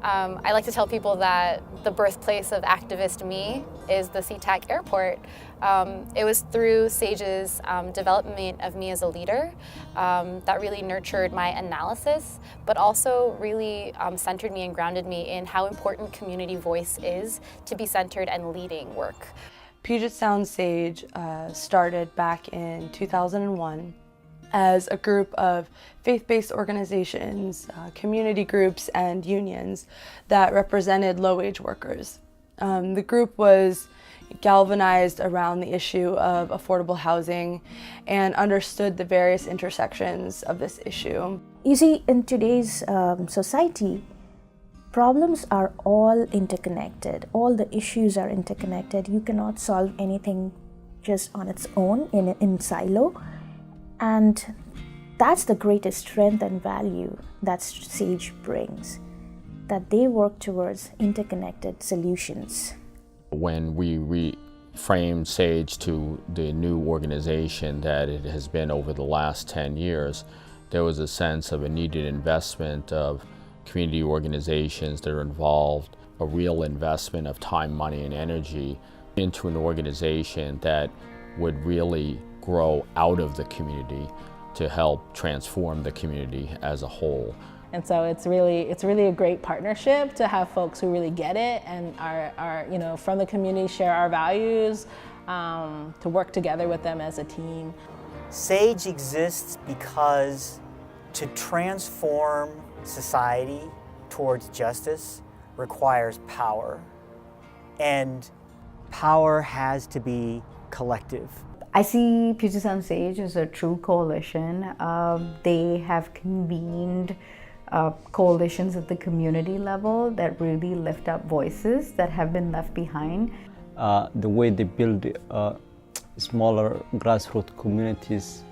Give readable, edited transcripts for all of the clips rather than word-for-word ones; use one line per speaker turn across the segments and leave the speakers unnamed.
I like to tell people that the birthplace of activist me is the SeaTac airport. It was through Sage's development of me as a leader that really nurtured my analysis, but also really centered me and grounded me in how important community voice is to be centered and leading work.
Puget Sound Sage started back in 2001 as a group of faith-based organizations, community groups, and unions that represented low-wage workers. The group was galvanized around the issue of affordable housing and understood the various intersections of this issue.
You see, in today's society, problems are all interconnected. All the issues are interconnected. You cannot solve anything just on its own in silo. And that's the greatest strength and value that Sage brings, that they work towards interconnected solutions.
When we reframed Sage to the new organization that it has been over the last 10 years, there was a sense of a needed investment of community organizations that are involved, a real investment of time, money, and energy into an organization that would really grow out of the community to help transform the community as a whole.
And so it's really a great partnership to have folks who really get it and are from the community, share our values, to work together with them as a team.
Sage exists because to transform society towards justice requires power, and power has to be collective.
I see Puget Sound Sage as a true coalition. They have convened coalitions at the community level that really lift up voices that have been left behind.
The way they build smaller grassroots communities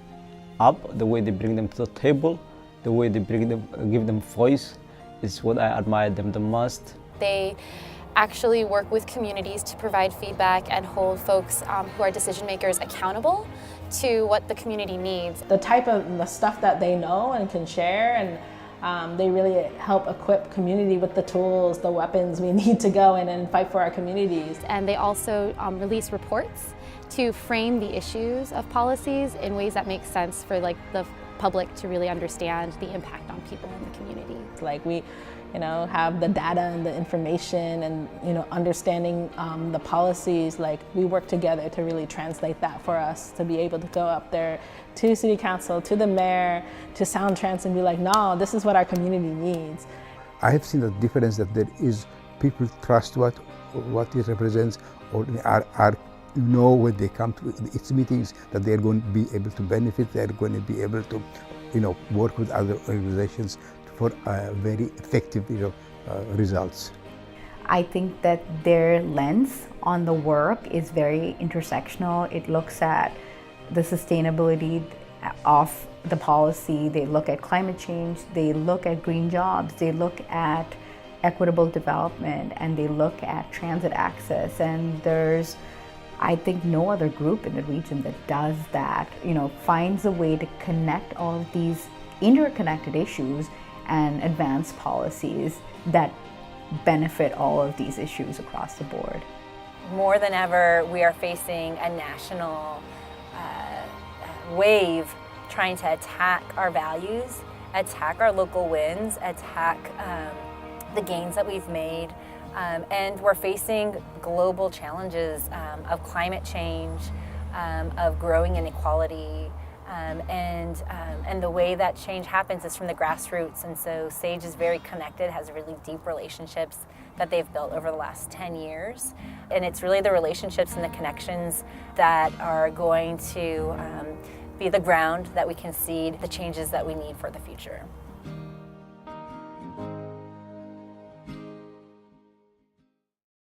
up, the way they bring them to the table, the way they give them voice is what I admire them the most.
They actually work with communities to provide feedback and hold folks who are decision makers accountable to what the community needs.
The type of the stuff that they know and can share, and they really help equip community with the tools, the weapons we need to go in and fight for our communities.
And they also release reports to frame the issues of policies in ways that make sense for the public to really understand the impact on people in the community.
Like we have the data and the information and understanding the policies. Like we work together to really translate that for us to be able to go up there to City Council, to the mayor, to Sound Trans and be like, no, this is what our community needs.
I have seen the difference that there is people trust what it represents, or are know when they come to its meetings that they are going to be able to benefit, they are going to be able to work with other organizations for very effective results.
I think that their lens on the work is very intersectional. It looks at the sustainability of the policy, they look at climate change, they look at green jobs, they look at equitable development, and they look at transit access. And there's, I think, no other group in the region that does that, finds a way to connect all of these interconnected issues and advance policies that benefit all of these issues across the board.
More than ever, we are facing a national wave trying to attack our values, attack our local wins, attack the gains that we've made. And we're facing global challenges of climate change, of growing inequality, and the way that change happens is from the grassroots. And so Sage is very connected, has really deep relationships that they've built over the last 10 years. And it's really the relationships and the connections that are going to be the ground that we can seed the changes that we need for the future.